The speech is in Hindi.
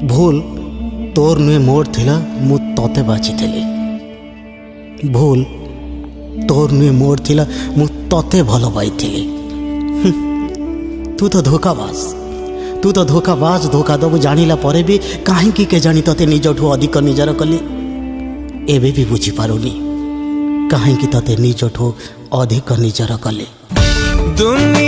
भूल तोर नुहे मोर थिला मु तोते बाची थिली। भूल तोर नुहे मोर थिला मु तोते भल पाइथिली। तू तो धोखाबाज धोखा दबु जानिला परे भी काहे के जानी तते निजठु अधिक निजर कली। एबे भी बुझी पारुनी काहे तते निजठु अधिक निजर कली। दुनिया